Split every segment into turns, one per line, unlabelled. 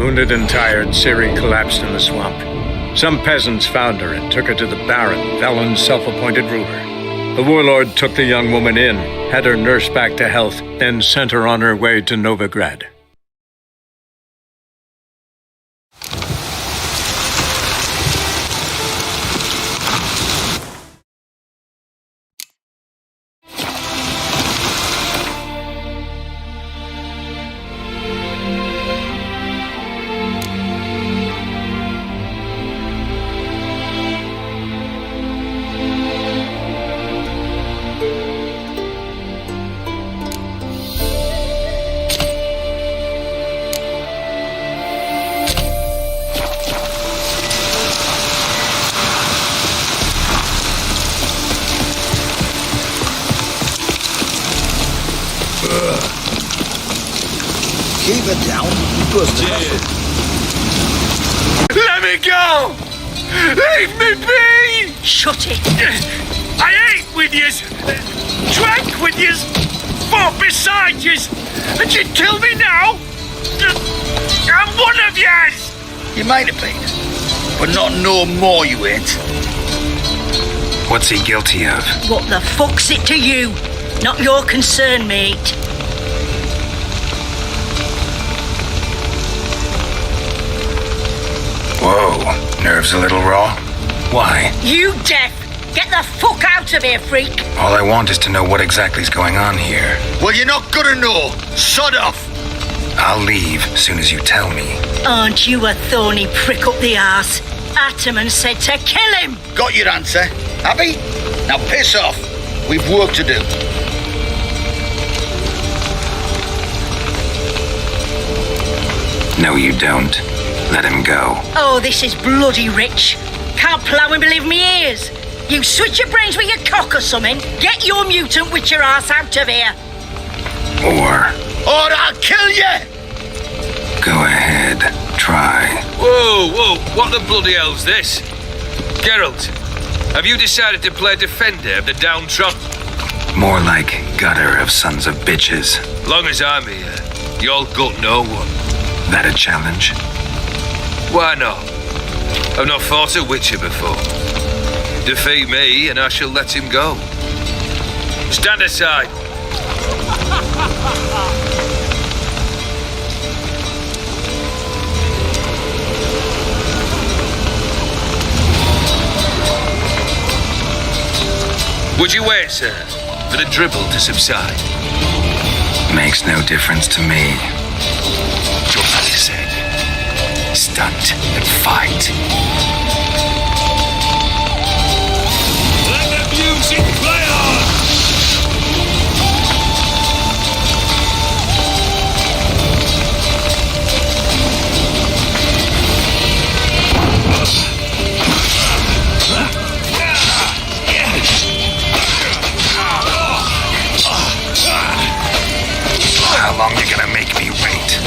Wounded and tired, Ciri collapsed in the swamp. Some peasants found her and took her to the Baron, Velen's self-appointed ruler. The warlord took the young woman in, had her nursed back to health, then sent her on her way to Novigrad.
Keep it down.
Let me go! Leave me be!
Shut it!
I ate with yous, drank with yous, fought beside yous, and you kill me now? I'm one of yous!
You might have been, but not no more you ain't.
What's he guilty of?
What the fuck's it to you? Not your concern, mate.
Whoa, nerves a little raw? Why?
You deaf! Get the fuck out of here, freak!
All I want is to know what exactly is going on here.
Well, you're not gonna know. Sod off.
I'll leave as soon as you tell me.
Aren't you a thorny prick up the arse? Ataman said to kill him!
Got your answer. Happy? Now piss off. We've work to do.
No, you don't. Let him go.
Oh, this is bloody rich. Can't plough and believe me ears. You switch your brains with your cock or something. Get your mutant with your ass out of here.
Or
I'll kill you!
go ahead, try.
Whoa, what the bloody hell's this? Geralt, have you decided to play defender of the downtrodden?
More like gutter of sons of bitches.
Long as I'm here, you'll gut no one.
That a challenge?
Why not? I've not fought a witcher before. Defeat me and I shall let him go. Stand aside. Would you wait, sir, for the dribble to subside?
Makes no difference to me.
Just as you said. Stunt and fight. Let the music play on!
How long you gonna make me wait?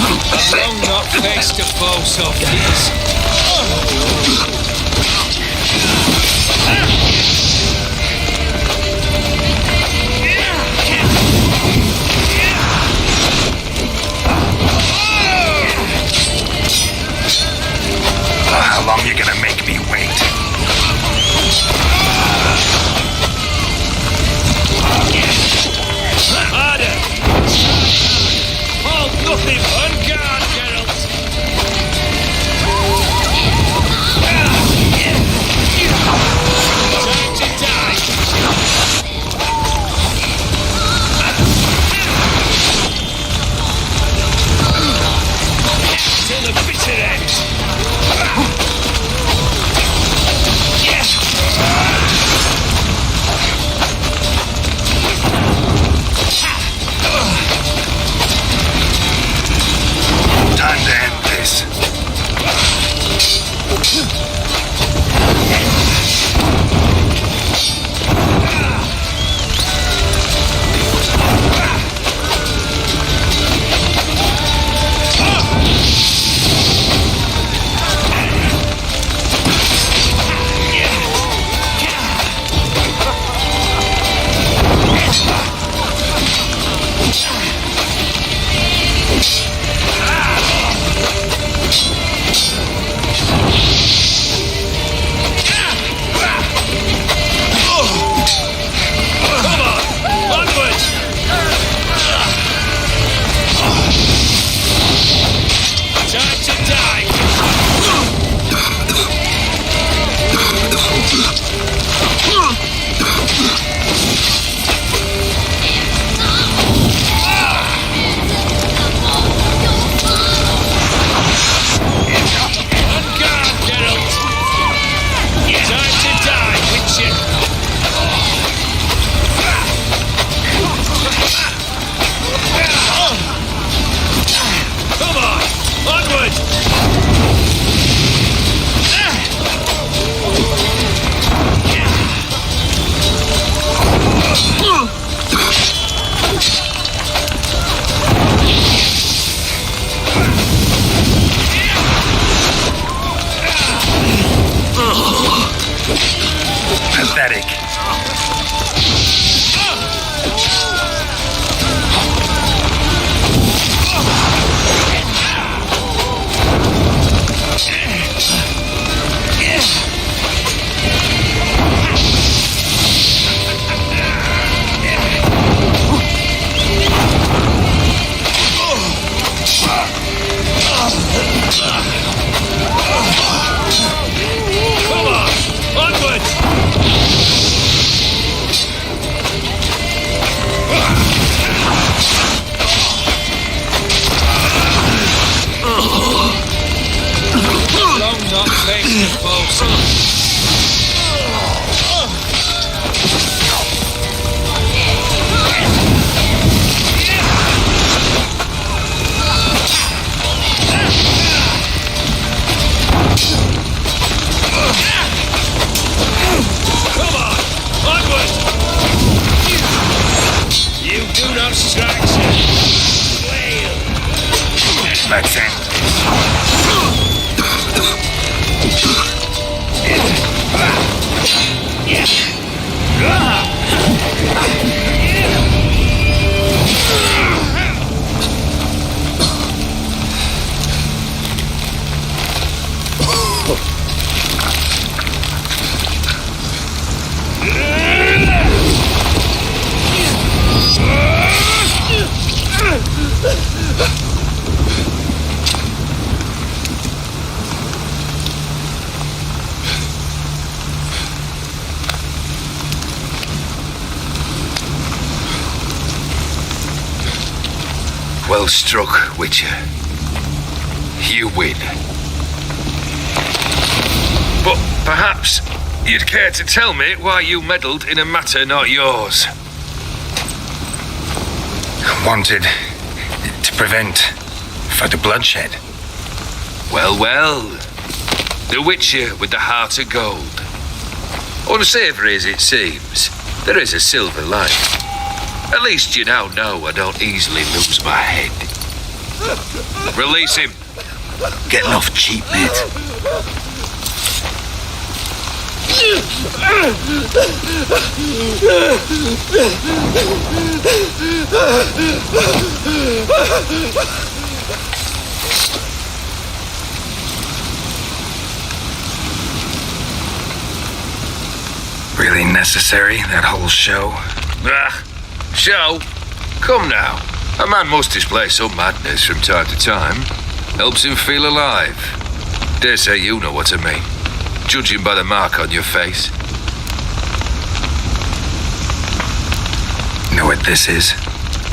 long not face to foe, Sophies.
How long you gonna make me wait?
Harder! Hold nothing on guard, Geralt! Time to die! Till the bitter end!
Time to end this. Pathetic. Let's end Well struck, Witcher. You win. But perhaps you'd care to tell me why you meddled in a matter not yours. Wanted to prevent further bloodshed. Well, well. The Witcher with the heart of gold. Unsavoury as it seems, there is a silver lining. At least you now know I don't easily lose my head.
Release him.
Getting off cheap, mate.
Really necessary, that whole show?
Show? Come now. A man must display some madness from time to time. Helps him feel alive. Dare say you know what I mean. Judging by the mark on your face.
Know what this is?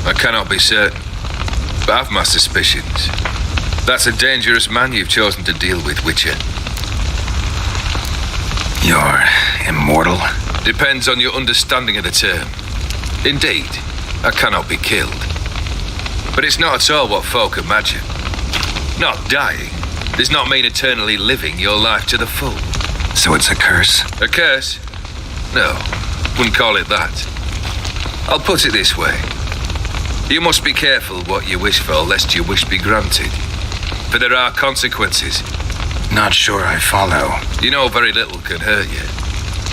I cannot be certain, but I've my suspicions. That's a dangerous man you've chosen to deal with, Witcher.
You're immortal?
Depends on your understanding of the term. Indeed, I cannot be killed. But it's not at all what folk imagine. Not dying does not mean eternally living your life to the full.
So it's a curse?
A curse? No, wouldn't call it that. I'll put it this way. You must be careful what you wish for, lest your wish be granted. For there are consequences.
Not sure I follow.
You know very little can hurt you.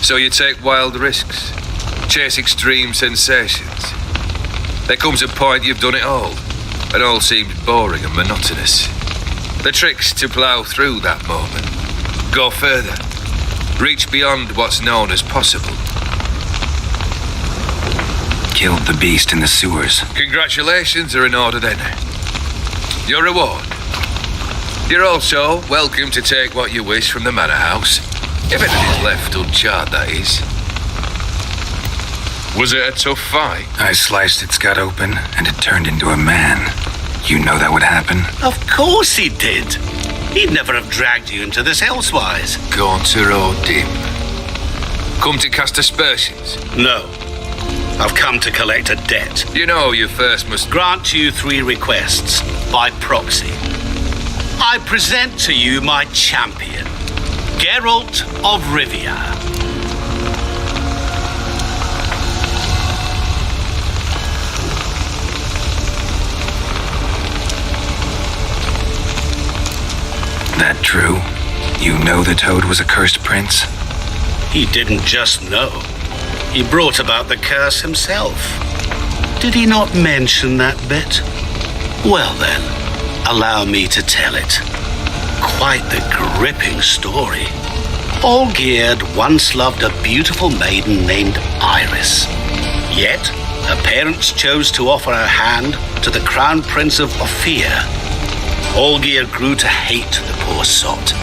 So you take wild risks. Chase extreme sensations. There comes a point you've done it all, and all seems boring and monotonous. The trick's to plough through that moment. Go further. Reach beyond what's known as possible.
Killed the beast in the sewers.
Congratulations are in order then. Your reward. You're also welcome to take what you wish from the manor house. If anything's left uncharred, that is. Was it a tough fight?
I sliced its gut open, and it turned into a man. You know that would happen?
Of course he did. He'd never have dragged you into this elsewise.
Gaunter or dim. Come to cast aspersions.
No. I've come to collect a debt.
You know you first must
Grant you 3 requests, by proxy. I present to you my champion, Geralt of Rivia.
That true? You know the Toad was a cursed prince?
He didn't just know. He brought about the curse himself. Did he not mention that bit? Well then, allow me to tell it. Quite the gripping story. Olgierd once loved a beautiful maiden named Iris. Yet, her parents chose to offer her hand to the Crown Prince of Ophir. Olgierd grew to hate the poor sot.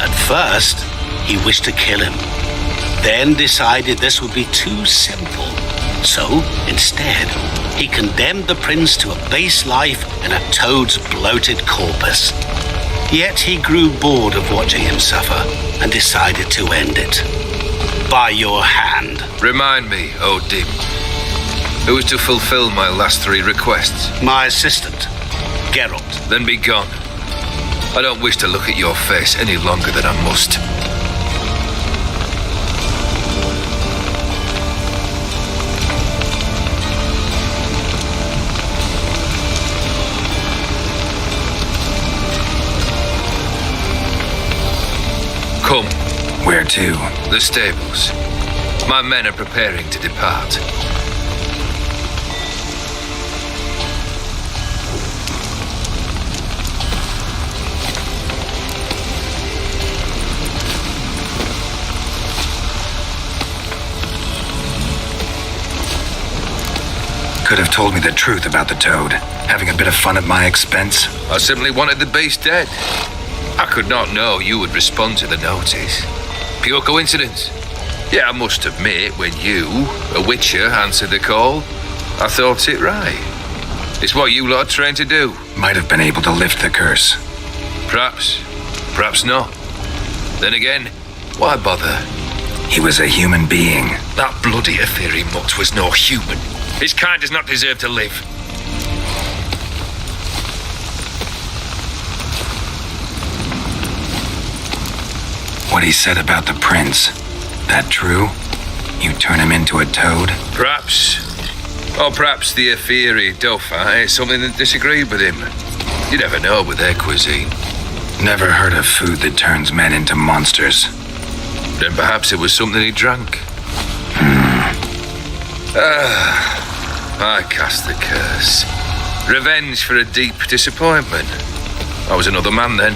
At first, he wished to kill him. Then decided this would be too simple. So, instead, he condemned the prince to a base life in a toad's bloated corpus. Yet he grew bored of watching him suffer and decided to end it. By your hand.
remind me, O Dim. Who is to fulfill my last 3 requests?
My assistant, Geralt.
Then be gone. I don't wish to look at your face any longer than I must. Come.
Where to?
The stables. My men are preparing to depart.
Could have told me the truth about the Toad, having a bit of fun at my expense.
I simply wanted the beast dead. I could not know you would respond to the notice. Pure coincidence. Yeah, I must admit, when you, a witcher, answered the call, I thought it right. It's what you lot are trained to do.
Might have been able to lift the curse.
Perhaps. Perhaps not. Then again, why bother?
He was a human being.
That bloody Aetheri mutt was no human. His kind does not deserve to live.
What he said about the prince, that true? You turn him into a toad?
Perhaps. Or perhaps the Aetheri Dauphin ate something that disagreed with him. You never know with their cuisine.
Never heard of food that turns men into monsters.
Then perhaps it was something he drank. I cast the curse. Revenge for a deep disappointment. I was another man then.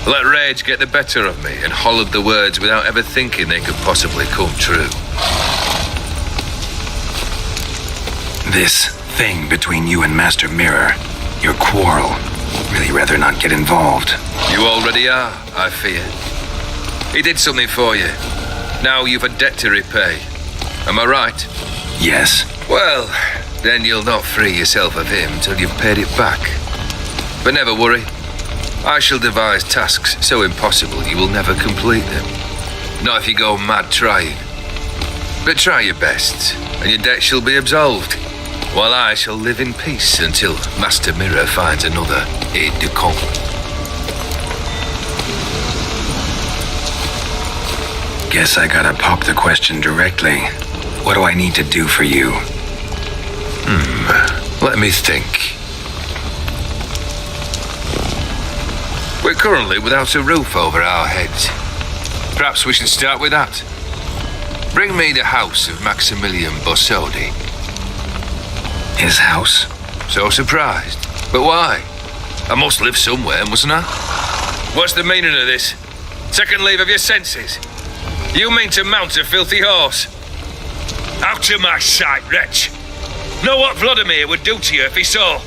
Let rage get the better of me and hollered the words without ever thinking they could possibly come true.
This thing between you and Master Mirror, your quarrel, really rather not get involved.
You already are, I fear. He did something for you. Now you've a debt to repay. Am I right?
Yes.
Well, then you'll not free yourself of him till you've paid it back. But never worry. I shall devise tasks so impossible you will never complete them. Not if you go mad trying. But try your best, and your debt shall be absolved, while I shall live in peace until Master Mirror finds another aide-de-camp.
Guess I gotta pop the question directly. What do I need to do for you?
Let me think. We're currently without a roof over our heads. Perhaps we should start with that. Bring me the house of Maximilian Bossodi.
His house?
So surprised. But why? I must live somewhere, mustn't I? What's the meaning of this? Second leave of your senses? You mean to mount a filthy horse? Out of my sight, wretch! Know what Vladimir would do to you if he saw?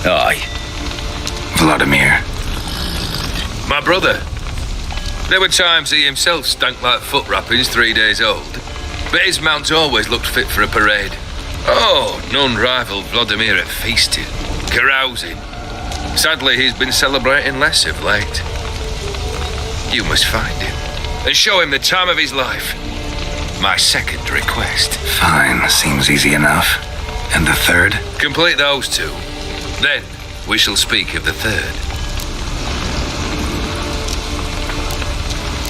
Aye.
Vladimir.
My brother. There were times he himself stank like foot wrappings 3 days old, but his mount always looked fit for a parade. Oh, none rivaled Vladimir at feasting, carousing. Sadly, he's been celebrating less of late. You must find him and show him the time of his life. My second request.
Fine, seems easy enough. And the third?
Complete those two. Then we shall speak of the third.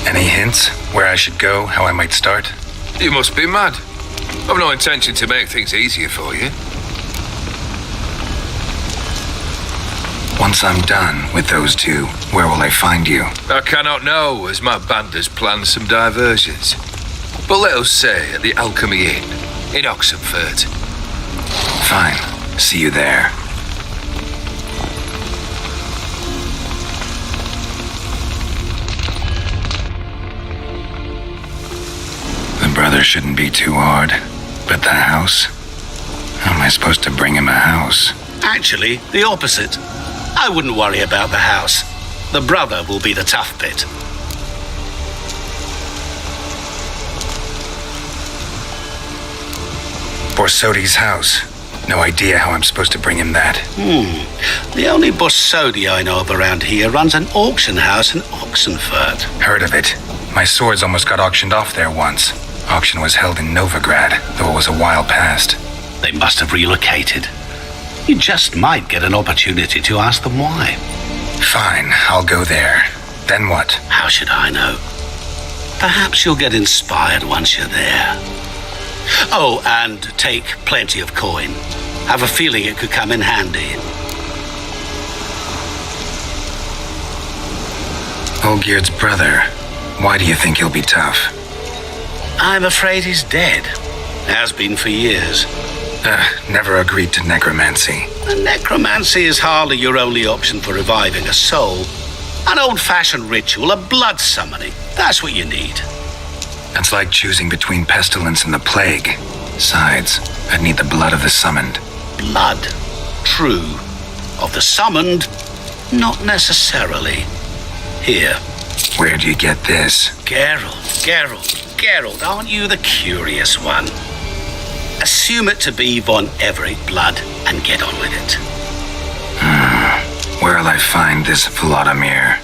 Any hints? Where I should go? How I might start?
You must be mad. I've no intention to make things easier for you.
Once I'm done with those two, where will I find you?
I cannot know, as my band has planned some diversions. But let us say at the Alchemy Inn in Oxenfurt.
Fine. See you there. The brother shouldn't be too hard. But the house? How am I supposed to bring him a house?
Actually, the opposite. I wouldn't worry about the house. The brother will be the tough bit.
Borsodi's house. No idea how I'm supposed to bring him that.
The only Borsodi I know of around here runs an auction house in Oxenfurt.
Heard of it. My swords almost got auctioned off there once. Auction was held in Novigrad, though it was a while past.
They must have relocated. You just might get an opportunity to ask them why.
Fine, I'll go there. Then what?
How should I know? Perhaps you'll get inspired once you're there. Oh, and take plenty of coin. Have a feeling it could come in handy.
Olgierd's brother. Why do you think he'll be tough?
I'm afraid he's dead. Has been for years.
Never agreed to necromancy.
And necromancy is hardly your only option for reviving a soul. An old-fashioned ritual, a blood summoning. That's what you need.
That's like choosing between pestilence and the plague. Besides, I'd need the blood of the summoned.
Blood. True. Of the summoned, not necessarily. Here.
Where'd you get this?
Geralt, aren't you the curious one? Assume it to be von Everett blood and get on with it.
Where'll I find this Vladimir?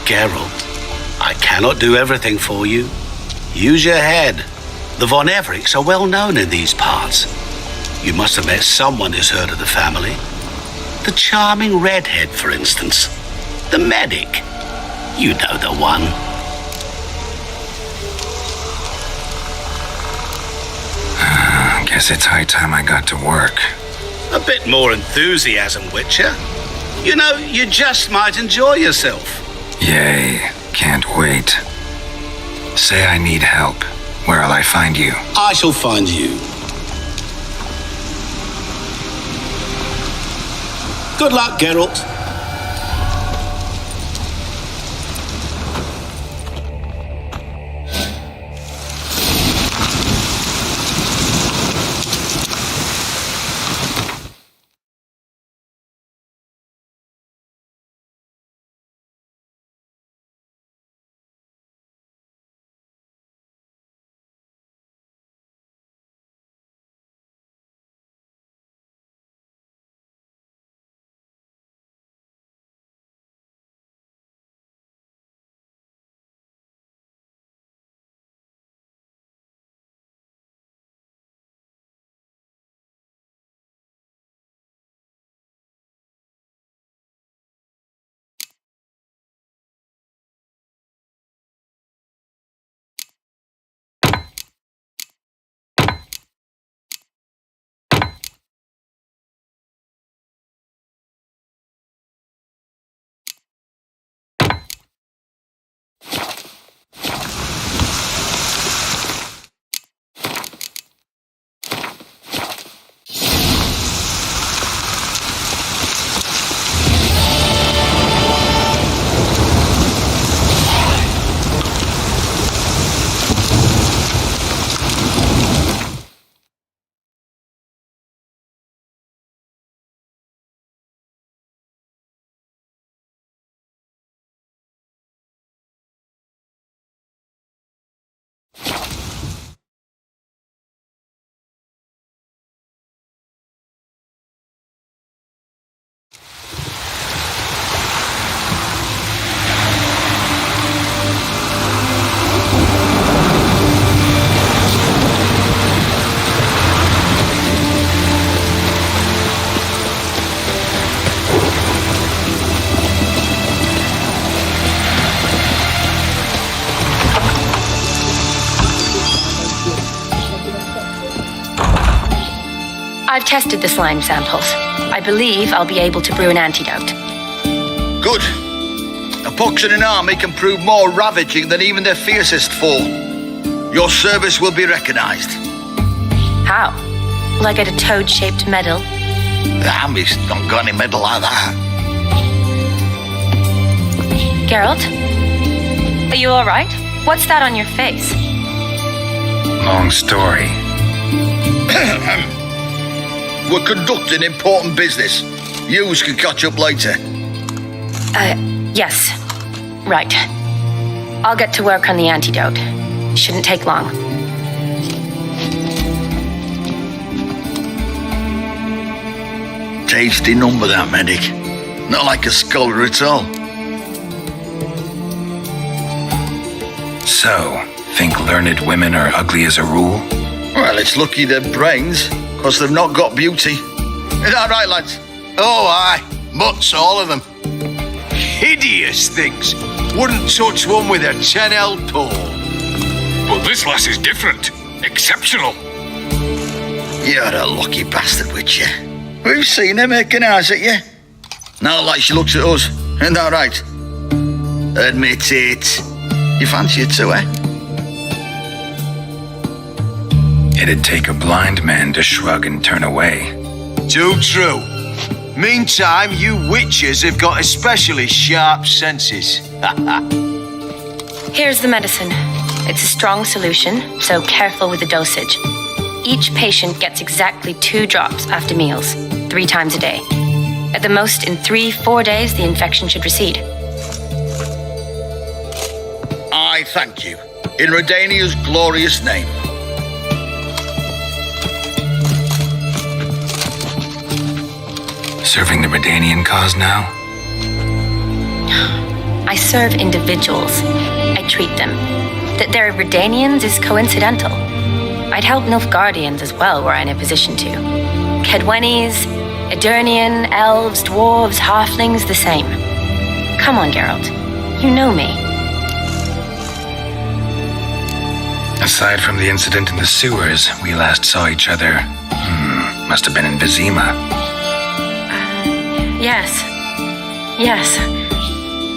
Geralt, I cannot do everything for you. Use your head. The von Evericks are well known in these parts. You must have met someone who's heard of the family. The charming redhead, for instance. The medic. You know the one.
Guess it's high time I got to work.
A bit more enthusiasm, Witcher. You know, you just might enjoy yourself.
Yay, can't wait. Say I need help. Where'll I find you?
I shall find you. Good luck, Geralt.
I've tested the slime samples. I believe I'll be able to brew an antidote.
Good. A pox in an army can prove more ravaging than even their fiercest foe. Your service will be recognized.
How? Will I get a toad-shaped medal?
The army's not got any medal like that.
Geralt? Are you all right? What's that on your face?
Long story.
We're conducting important business. Yous can catch up later.
Yes. Right. I'll get to work on the antidote. Shouldn't take long.
Tasty number, that medic. Not like a scholar at all.
So, think learned women are ugly as a rule?
Well, it's lucky they're brains, because they've not got beauty. Is that right, lads?
Oh, aye. Mutts, all of them. Hideous things. Wouldn't touch one with a 10L pole.
But this lass is different. Exceptional.
You're a lucky bastard, Witcher. We've seen her making eyes at you. Not like she looks at us. Isn't that right? Admit it. You fancy it too, eh?
It'd take a blind man to shrug and turn away.
Too true. Meantime, you witches have got especially sharp senses.
Here's the medicine. It's a strong solution, so careful with the dosage. Each patient gets exactly 2 drops after meals, 3 times a day. At the most, in 3-4 days, the infection should recede.
I thank you. In Redania's glorious name.
Serving the Redanian cause now?
I serve individuals. I treat them. That they're Redanians is coincidental. I'd help Nilfgaardians as well were I in a position to. Kedwenis, Edirnian, elves, dwarves, halflings, the same. Come on, Geralt. You know me.
Aside from the incident in the sewers, we last saw each other. Must have been in Vizima.
Yes. Yes.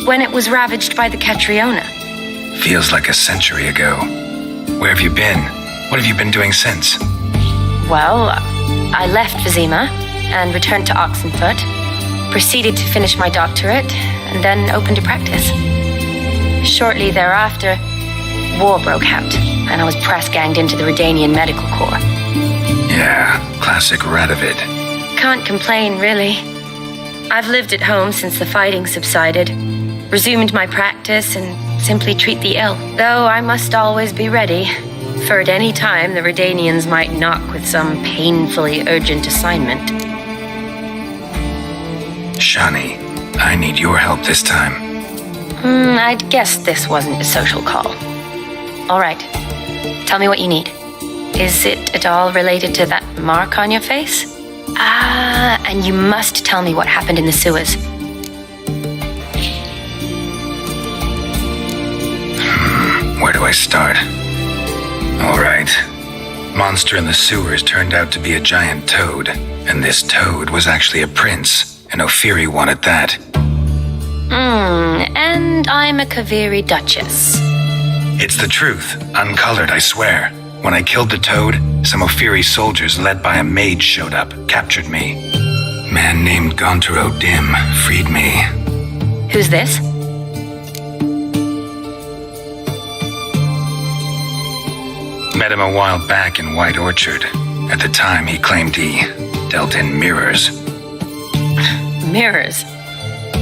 When it was ravaged by the Catriona.
Feels like a century ago. Where have you been? What have you been doing since?
Well, I left Vizima and returned to Oxenfoot, proceeded to finish my doctorate, and then opened a practice. Shortly thereafter, war broke out, and I was press-ganged into the Redanian Medical Corps.
Yeah, classic Radovid.
Can't complain, really. I've lived at home since the fighting subsided, resumed my practice, and simply treat the ill. Though I must always be ready, for at any time the Redanians might knock with some painfully urgent assignment.
Shani, I need your help this time.
I'd guessed this wasn't a social call. All right. Tell me what you need. Is it at all related to that mark on your face? And you must tell me what happened in the sewers.
Where do I start? All right. Monster in the sewers turned out to be a giant toad, and this toad was actually a prince, and Ophiri wanted that.
And I'm a Kaviri Duchess.
It's the truth, uncolored, I swear. When I killed the toad, some Ophiri soldiers led by a mage showed up, captured me. Man named Gontaro Dim freed me.
Who's this?
Met him a while back in White Orchard. At the time, he claimed he dealt in mirrors.
Mirrors.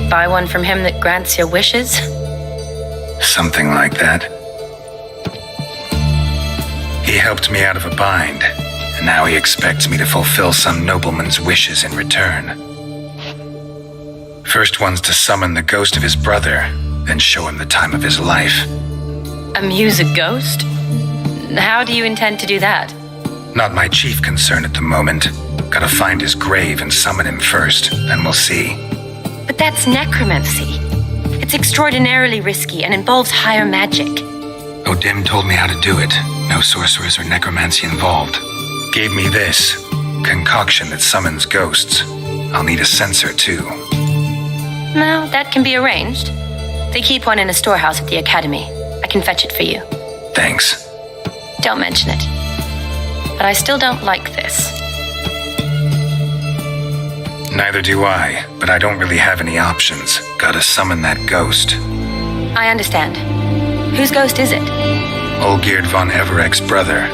Buy one from him that grants your wishes?
Something like that. He helped me out of a bind, and now he expects me to fulfill some nobleman's wishes in return. First one's to summon the ghost of his brother, then show him the time of his life.
Amuse a ghost? How do you intend to do that?
Not my chief concern at the moment. Gotta find his grave and summon him first, then we'll see.
But that's necromancy. It's extraordinarily risky and involves higher magic.
Odim told me how to do it. No sorcerers or necromancy involved. Gave me this concoction that summons ghosts. I'll need a censer too.
No, that can be arranged. They keep one in a storehouse at the academy. I can fetch it for you.
Thanks.
Don't mention it. But I still don't like this.
Neither do I, but I don't really have any options. Gotta summon that ghost.
I understand. Whose ghost is it?
Olgierd von Everek's brother.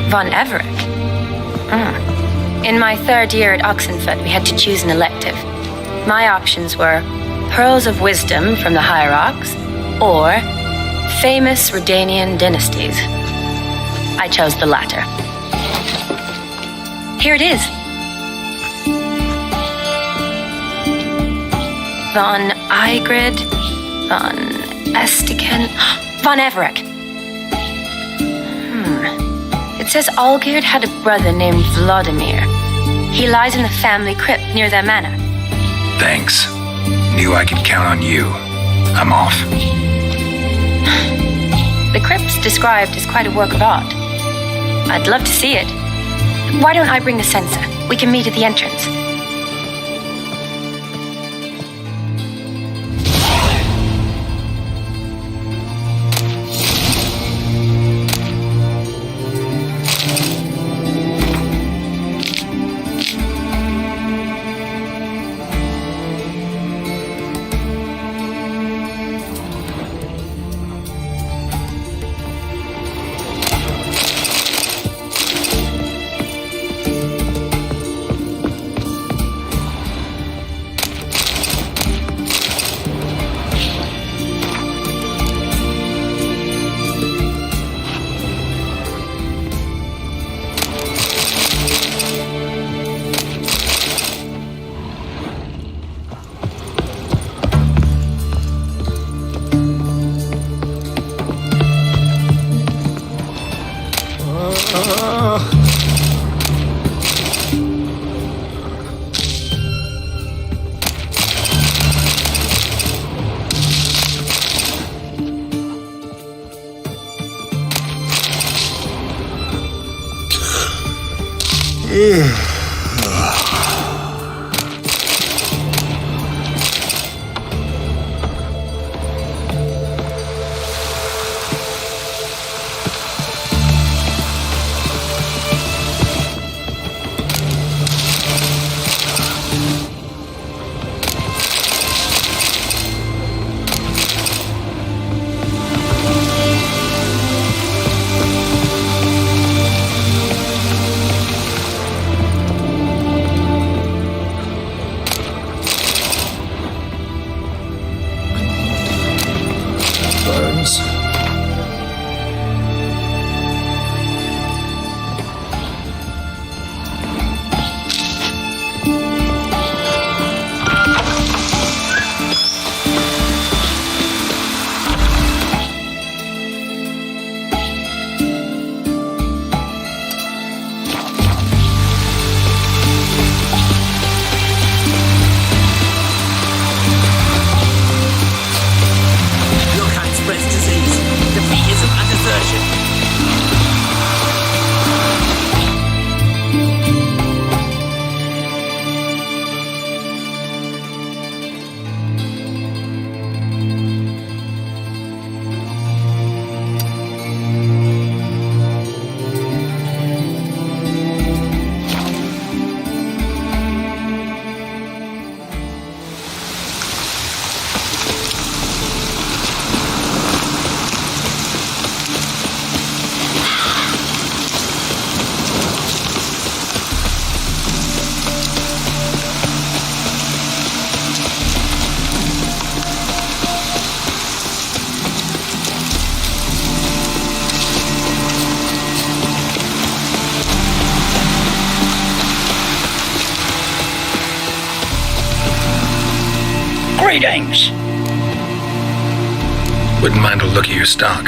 Von Everek? In my third year at Oxenfoot, we had to choose an elective. My options were Pearls of Wisdom from the Hierarchs or Famous Redanian Dynasties. I chose the latter. Here it is. Von Igrid, Von Estiken, Von Everek. It says Olgierd had a brother named Vladimir. He lies in the family crypt near their manor.
Thanks. Knew I could count on you. I'm off.
The crypt's described as quite a work of art. I'd love to see it. Why don't I bring the censer? We can meet at the entrance.
Greetings.
Wouldn't mind a look at your stock.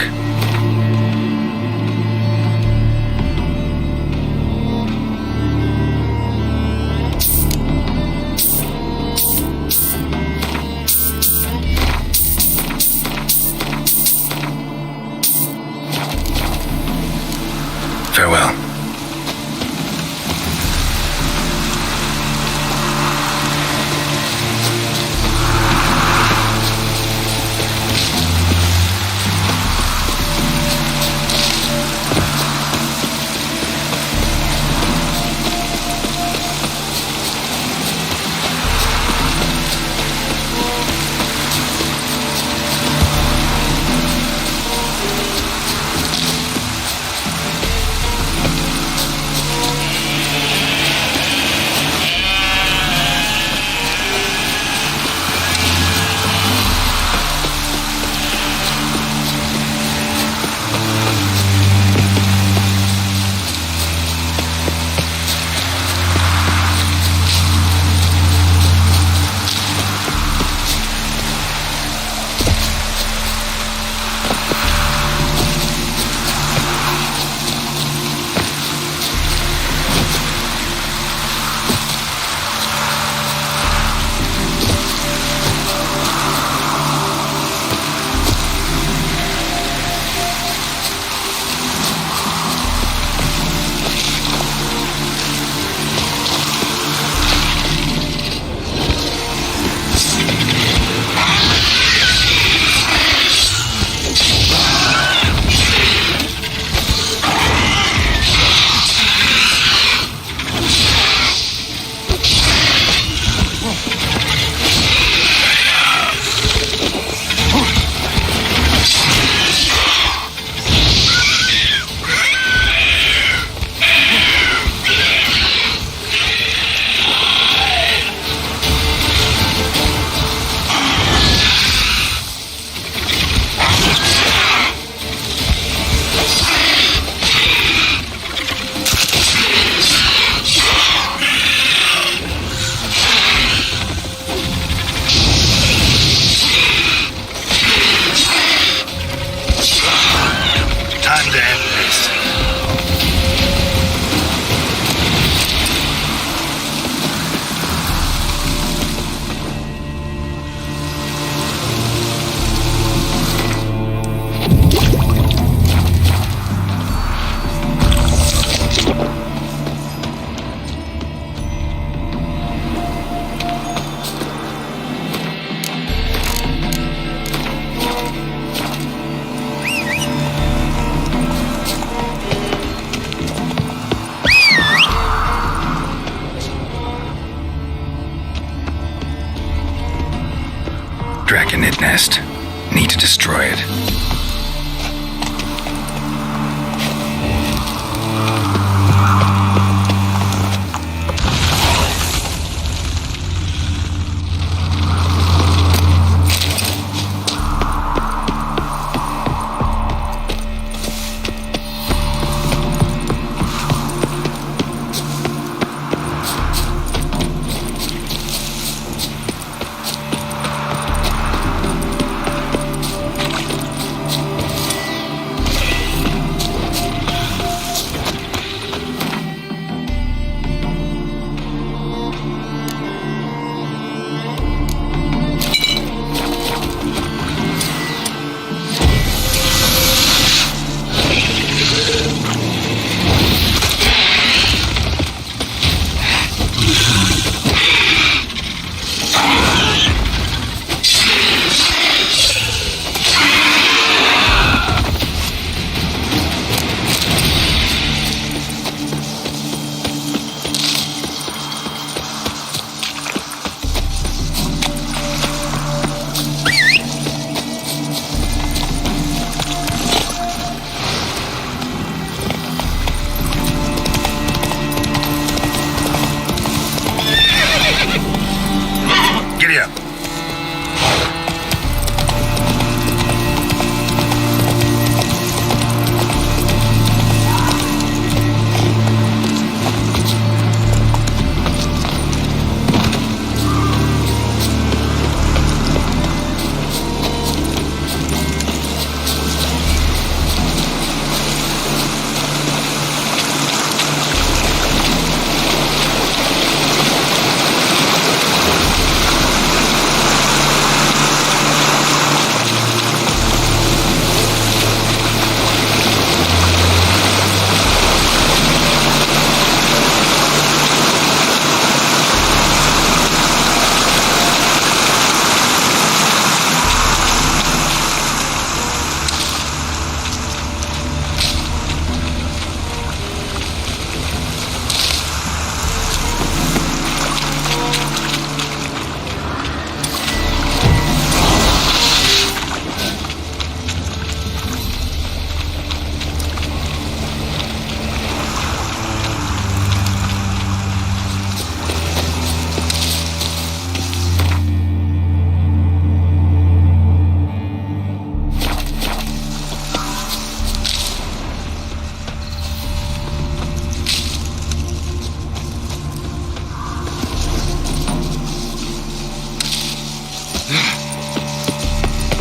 Farewell. Draconid nest. Need to destroy it.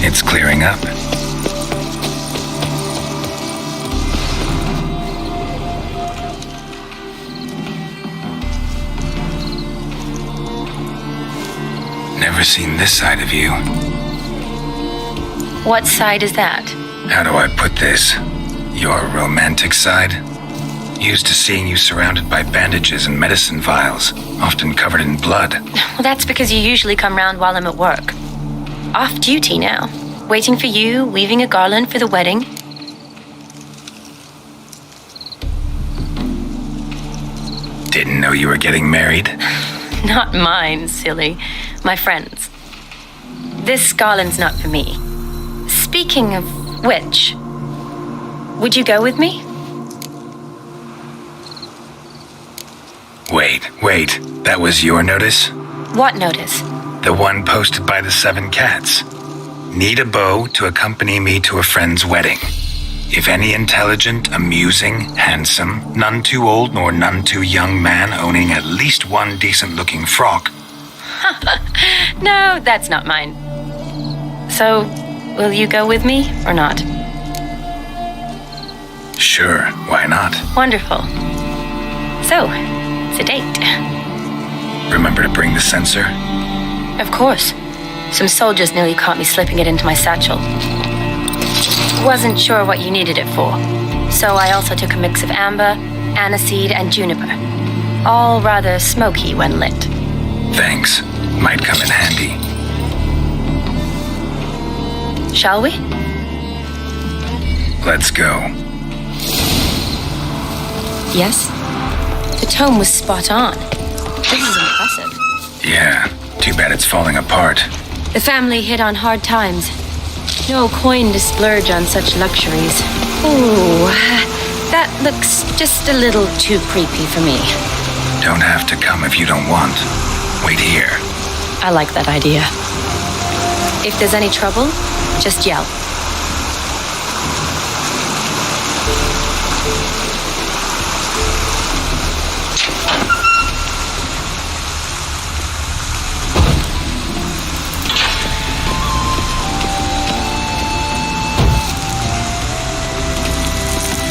It's clearing up. Never seen this side of you.
What side is that?
How do I put this? Your romantic side? Used to seeing you surrounded by bandages and medicine vials, often covered in blood.
Well, that's because you usually come round while I'm at work. Off duty now. Waiting for you, weaving a garland for the wedding.
Didn't know you were getting married?
Not mine, silly. My friends. This garland's not for me. Speaking of which, would you go with me?
Wait. That was your notice?
What notice?
The one posted by the 7 cats. Need a beau to accompany me to a friend's wedding. If any intelligent, amusing, handsome, none too old nor none too young man owning at least one decent-looking frock.
No, that's not mine. So, will you go with me or not?
Sure, why not?
Wonderful. So, it's a date.
Remember to bring the sensor?
Of course. Some soldiers nearly caught me slipping it into my satchel. Wasn't sure what you needed it for, so I also took a mix of amber, aniseed, and juniper. All rather smoky when lit.
Thanks. Might come in handy.
Shall we?
Let's go.
Yes? The tome was spot on. This is impressive.
Yeah, too bad it's falling apart.
The family hit on hard times. No coin to splurge on such luxuries. Ooh, that looks just a little too creepy for me.
Don't have to come if you don't want. Wait here.
I like that idea. If there's any trouble, just yell.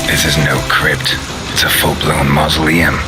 This is no crypt. It's a full-blown mausoleum.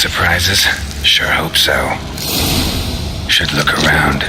surprises? Sure hope so. Should look around.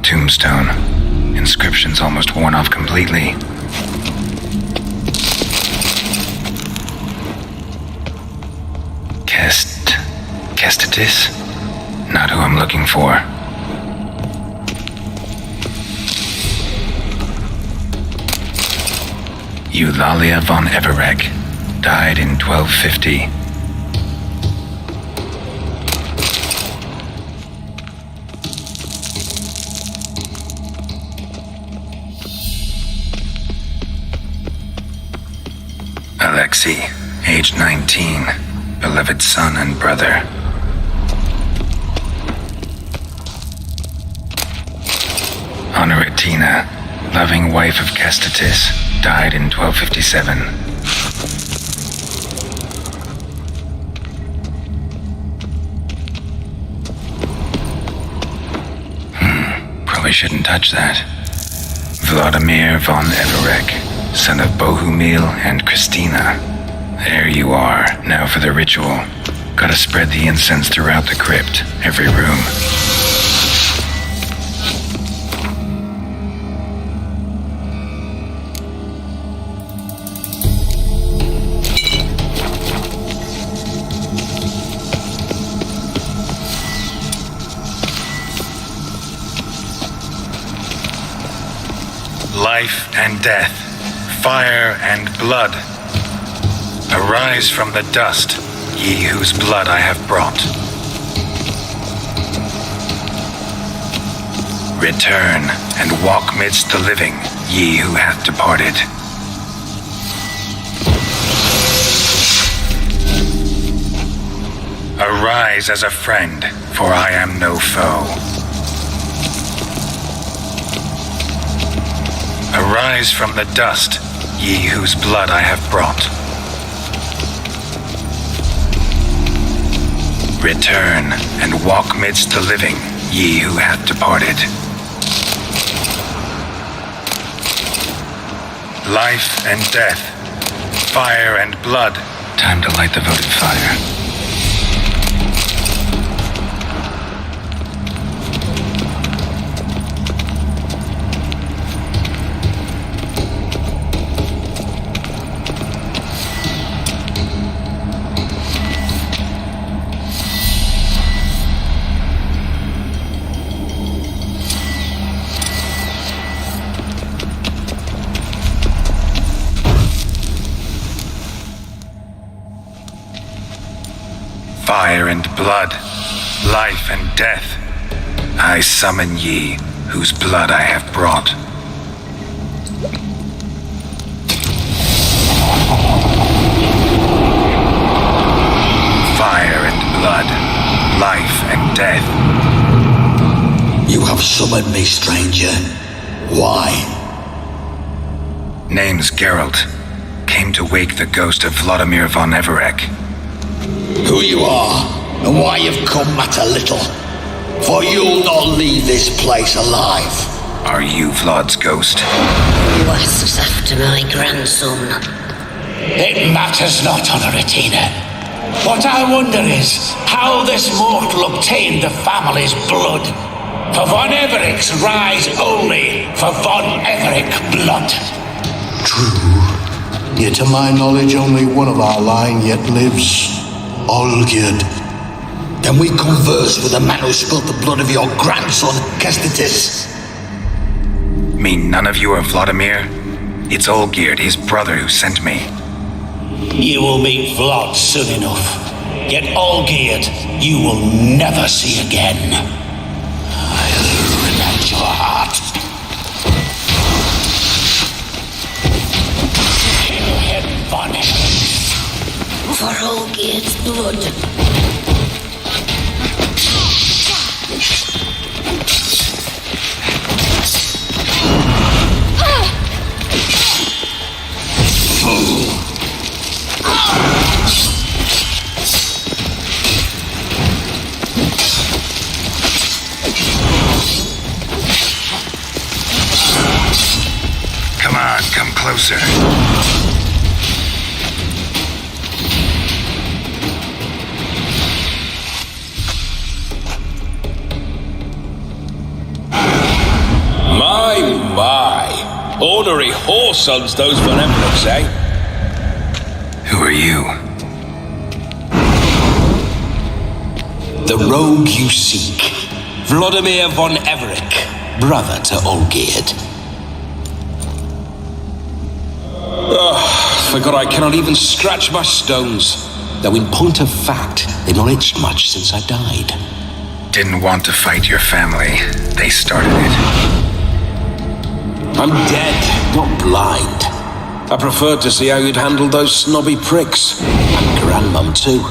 Tombstone. Inscription's almost worn off completely. Kestatis? Not who I'm looking for. Eulalia von Everek. Died in 1250. Alexei, age 19, beloved son and brother. Honoratina, loving wife of Kestatis, died in 1257. Probably shouldn't touch that. Vladimir von Everek, son of Bohumil and Christina. There you are. Now for the ritual. Gotta spread the incense throughout the crypt, every room. Life and death, fire and blood. Arise from the dust, ye whose blood I have brought. Return and walk midst the living, ye who hath departed. Arise as a friend, for I am no foe. Arise from the dust, ye whose blood I have brought. Return and walk midst the living, ye who have departed. Life and death, fire and blood. Time to light the votive fire. Fire and blood, life and death, I summon ye, whose blood I have brought. Fire and blood, life and death.
You have summoned me, stranger. Why?
Name's Geralt. Came to wake the ghost of Vladimir von Everec.
Who you are, and why you've come matter little. For you'll not leave this place alive.
Are you Vlad's ghost?
Who asks after my grandson?
It matters not, Honoratina. What I wonder is how this mortal obtained the family's blood. For von Everic's rise only for von Everec blood.
True. Yet to my knowledge, only one of our line yet lives. Olgierd.
Then we converse with the man who spilled the blood of your grandson, Kestitis.
Mean none of you are Vladimir? It's Olgierd, his brother, who sent me.
You will meet Vlad soon enough. Yet Olgierd, you will never see again. I'll rend your heart. Kill him, von Everec.
For Olgierd's blood.
Come on, come closer.
My. Ornery whoresons those von Everecs, eh?
Who are you?
The rogue you seek. Vladimir von Everec, brother to Olgierd. Forgot I cannot even scratch my stones. Though in point of fact, they've not itched much since I died.
Didn't want to fight your family. They started it.
I'm dead, not blind. I preferred to see how you'd handled those snobby pricks. And Grandmum, too.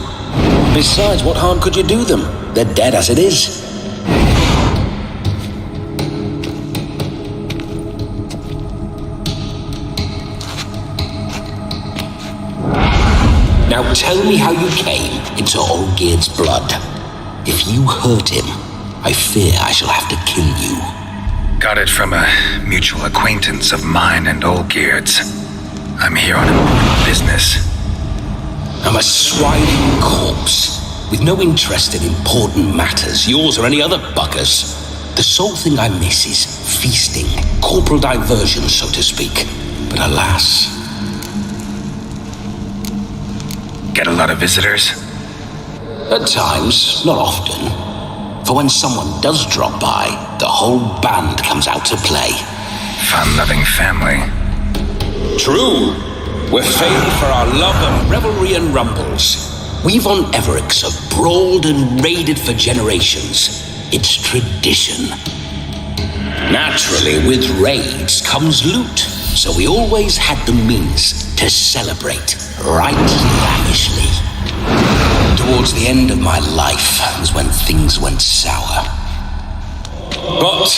Besides, what harm could you do them? They're dead as it is. Now tell me how you came into Olgierd's blood. If you hurt him, I fear I shall have to kill you.
Got it from a mutual acquaintance of mine and Olgierd's. I'm here on important business.
I'm a swiding corpse, with no interest in important matters, yours or any other buggers. The sole thing I miss is feasting, corporal diversion, so to speak. But alas...
Get a lot of visitors?
At times, not often. For when someone does drop by, the whole band comes out to play.
Fun-loving family.
True. We're famed for our love of revelry and rumbles. We von Everecs have brawled and raided for generations. It's tradition. Naturally, with raids comes loot, so we always had the means to celebrate right lavishly. Towards the end of my life was when things went sour. But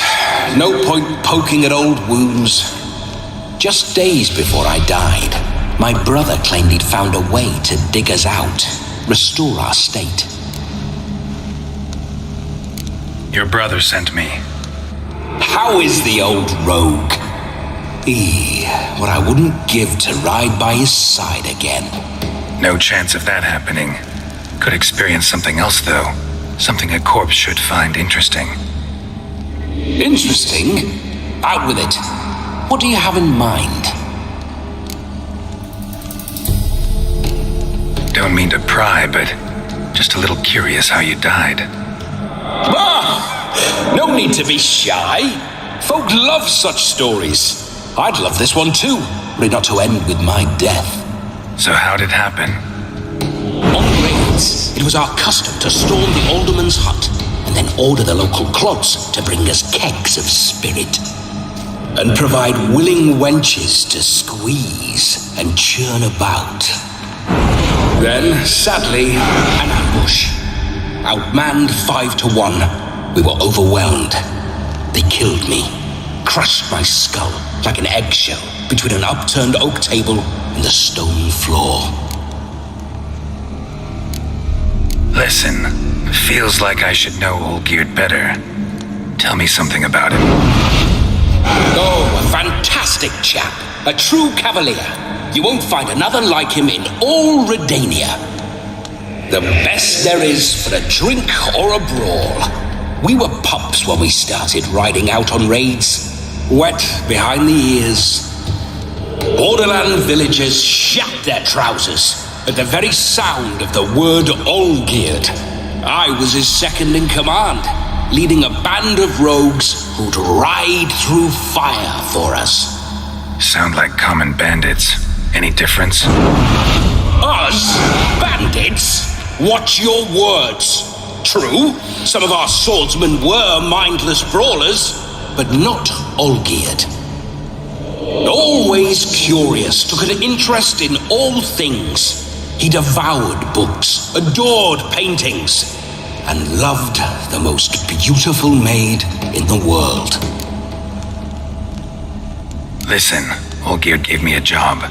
no point poking at old wounds. Just days before I died, my brother claimed he'd found a way to dig us out, restore our state.
Your brother sent me.
How is the old rogue? What I wouldn't give to ride by his side again.
No chance of that happening. Could experience something else, though. Something a corpse should find interesting.
Interesting? Out with it. What do you have in mind?
Don't mean to pry, but just a little curious how you died.
No need to be shy. Folk love such stories. I'd love this one too, were it not to end with my death.
So how'd it happen?
On raids, it was our custom to storm the alderman's hut and then order the local clods to bring us kegs of spirit and provide willing wenches to squeeze and churn about. Then, sadly, an ambush. Outmanned 5 to 1, we were overwhelmed. They killed me, crushed my skull like an eggshell between an upturned oak table and the stone floor.
Listen, feels like I should know Olgierd better. Tell me something about him.
Oh, a fantastic chap. A true cavalier. You won't find another like him in all Redania. The best there is for a drink or a brawl. We were pups when we started riding out on raids. Wet behind the ears. Borderland villagers shat their trousers at the very sound of the word Olgierd. I was his second in command, leading a band of rogues who'd ride through fire for us.
Sound like common bandits. Any difference?
Us? Bandits? Watch your words. True, some of our swordsmen were mindless brawlers, but not Olgierd. Always curious, took an interest in all things. He devoured books, adored paintings, and loved the most beautiful maid in the world.
Listen, Olgierd gave me a job.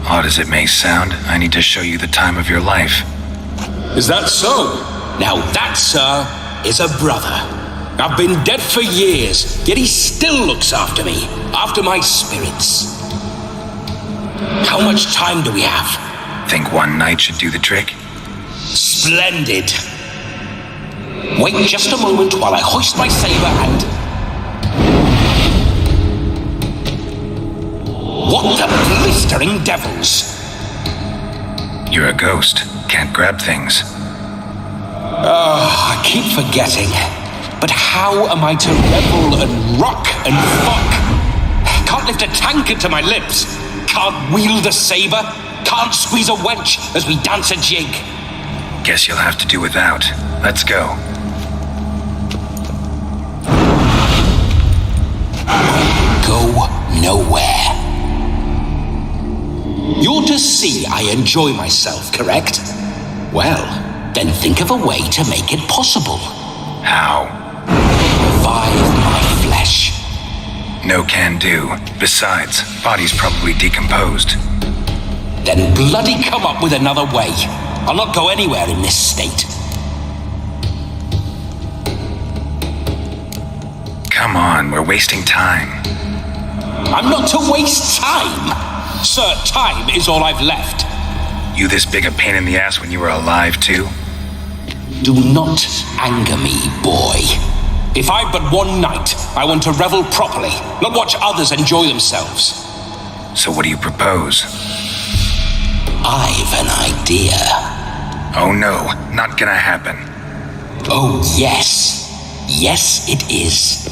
Odd as it may sound, I need to show you the time of your life.
Is that so? Now that, sir, is a brother. I've been dead for years, yet he still looks after me, after my spirits. How much time do we have?
Think one night should do the trick?
Splendid. Wait just a moment while I hoist my saber and... What the blistering devils?
You're a ghost. Can't grab things.
I keep forgetting. But how am I to revel and rock and fuck? Can't lift a tankard to my lips. Can't wield a saber. Can't squeeze a wench as we dance a jig.
Guess you'll have to do without. Let's go.
Go nowhere. You're to see I enjoy myself, correct? Well, then think of a way to make it possible.
How?
Revive my flesh.
No can do. Besides, body's probably decomposed.
Then bloody come up with another way. I'll not go anywhere in this state.
Come on, we're wasting time.
I'm not to waste time. Sir, time is all I've left.
You this big a pain in the ass when you were alive, too?
Do not anger me, boy. If I've but one night, I want to revel properly, not watch others enjoy themselves.
So what do you propose?
I've an idea.
Oh no, not gonna happen.
Oh yes. Yes, it is.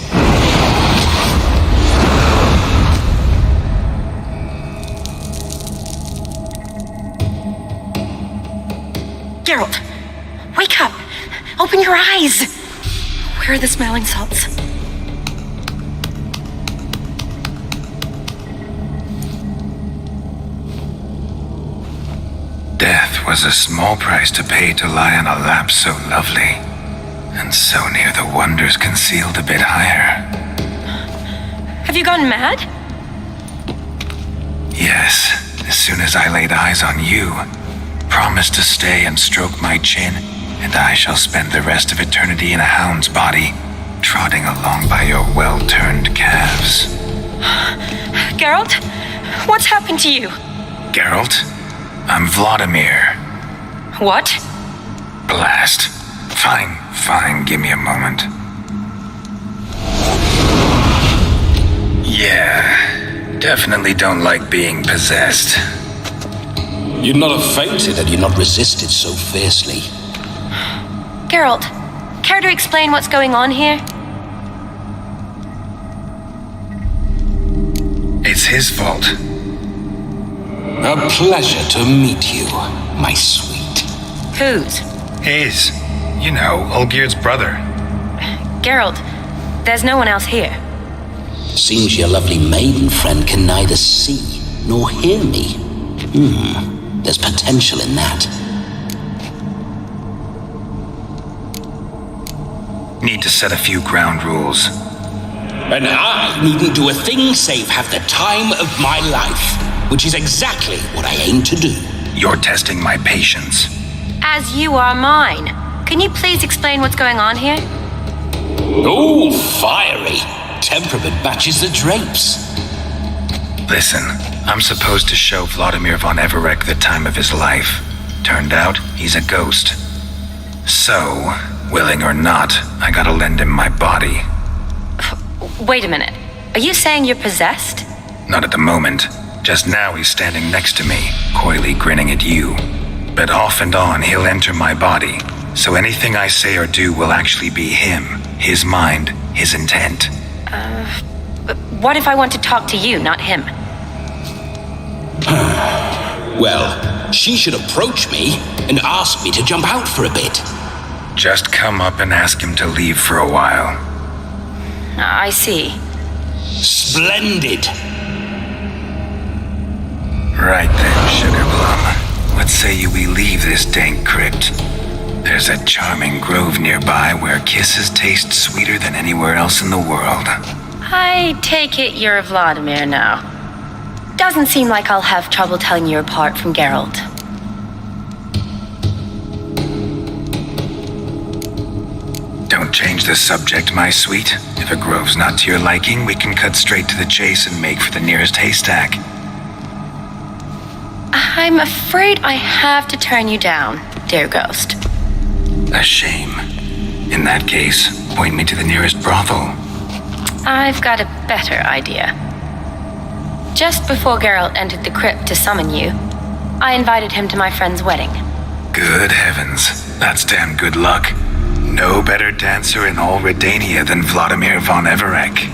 Geralt, wake up! Open your eyes! Where are the smelling salts?
Death was a small price to pay to lie on a lap so lovely, and so near the wonders concealed a bit higher.
Have you gone mad?
Yes, as soon as I laid eyes on you, promise to stay and stroke my chin, and I shall spend the rest of eternity in a hound's body, trotting along by your well-turned calves.
Geralt, what's happened to you?
Geralt, I'm Vladimir.
What?
Blast. Fine, give me a moment. Yeah, definitely don't like being possessed.
You'd not have fainted had you not resisted so fiercely.
Geralt, care to explain what's going on here?
It's his fault.
A pleasure to meet you, my sweet.
Whose?
His. You know, Olgerd's brother.
Geralt, there's no one else here.
Seems your lovely maiden friend can neither see nor hear me. There's potential in that.
Need to set a few ground rules.
And I needn't do a thing save have the time of my life, which is exactly what I aim to do.
You're testing my patience.
As you are mine. Can you please explain what's going on here?
Oh, fiery. Temperament matches the drapes.
Listen, I'm supposed to show Vladimir von Everec the time of his life. Turned out, he's a ghost. So, willing or not, I gotta lend him my body.
Wait a minute. Are you saying you're possessed?
Not at the moment. Just now he's standing next to me, coyly grinning at you. But off and on, he'll enter my body. So anything I say or do will actually be him, his mind, his intent.
But what if I want to talk to you, not him?
Well, she should approach me and ask me to jump out for a bit.
Just come up and ask him to leave for a while.
I see.
Splendid.
Right then, Sugar Plum. What say you we leave this dank crypt? There's a charming grove nearby where kisses taste sweeter than anywhere else in the world.
I take it you're Vladimir now. Doesn't seem like I'll have trouble telling you apart from Geralt.
Don't change the subject, my sweet. If a grove's not to your liking, we can cut straight to the chase and make for the nearest haystack.
I'm afraid I have to turn you down, dear ghost.
A shame. In that case, point me to the nearest brothel.
I've got a better idea. Just before Geralt entered the crypt to summon you, I invited him to my friend's wedding.
Good heavens. That's damn good luck. No better dancer in all Redania than Vladimir von Everec.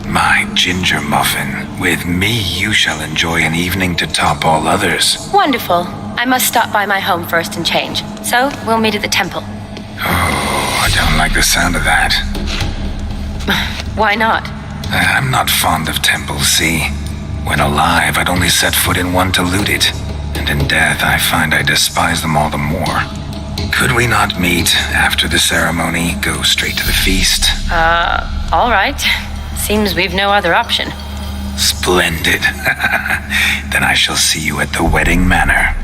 My ginger muffin, with me you shall enjoy an evening to top all others.
Wonderful. I must stop by my home first and change. So, we'll meet at the temple.
Oh, I don't like the sound of that.
Why not?
I'm not fond of temples, see? When alive, I'd only set foot in one to loot it. And in death, I find I despise them all the more. Could we not meet after the ceremony, go straight to the feast?
All right. Seems we've no other option.
Splendid. Then I shall see you at the wedding manor.